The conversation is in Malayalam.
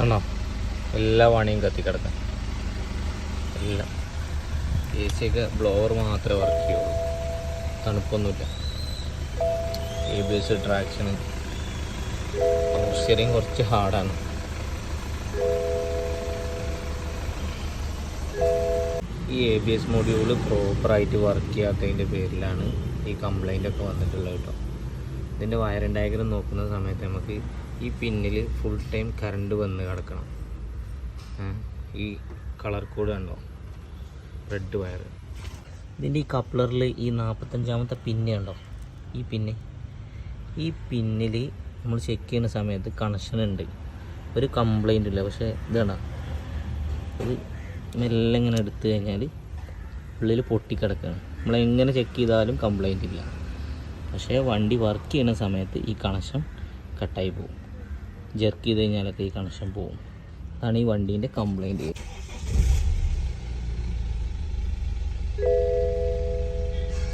ആണോ? എല്ലാ പണിയും കത്തിക്കിടക്കാം. എല്ലാം AC ഒക്കെ ബ്ലോവർ മാത്രമേ വർക്ക് ചെയ്യുള്ളൂ, തണുപ്പൊന്നുമില്ല. ABS ട്രാക്ഷന് ഷെയറിങ് കുറച്ച് ഹാർഡാണ്. ഈ ABS മൊഡ്യൂൾ പ്രോപ്പറായിട്ട് വർക്ക് ചെയ്യാത്തതിൻ്റെ പേരിലാണ് ഈ കംപ്ലൈൻ്റ് ഒക്കെ വന്നിട്ടുള്ളത് കേട്ടോ. ഇതിൻ്റെ വയറിംഗ് ഡയഗ്രം നോക്കുന്ന സമയത്ത് നമുക്ക് ഈ പിന്നിൽ ഫുൾ ടൈം കറണ്ട് വന്ന് കിടക്കണം. ഈ കളർ കോഡ് കണ്ടോ, റെഡ് വയർ. ഇതിൻ്റെ ഈ കപ്ലറിൽ ഈ 45ാമത്തെ പിന്ന് കണ്ടോ, ഈ പിന്നിൽ നമ്മൾ ചെക്ക് ചെയ്യുന്ന സമയത്ത് കണക്ഷൻ ഉണ്ട്, ഒരു കംപ്ലൈൻ്റ് ഇല്ല. പക്ഷേ ഇതാണ് ഇത് മെല്ലെ ഇങ്ങനെ എടുത്തു കഴിഞ്ഞാൽ ഉള്ളിൽ പൊട്ടിക്കിടക്കുകയാണ്. നമ്മളെങ്ങനെ ചെക്ക് ചെയ്താലും കംപ്ലൈൻ്റ് ഇല്ല. പക്ഷേ വണ്ടി വർക്ക് ചെയ്യുന്ന സമയത്ത് ഈ കണക്ഷൻ കട്ടായി പോകും. ജെർക്ക് ചെയ്ത് കഴിഞ്ഞാലൊക്കെ ഈ കണക്ഷൻ പോകും. അതാണ് ഈ വണ്ടീൻ്റെ കംപ്ലൈൻറ്റ്.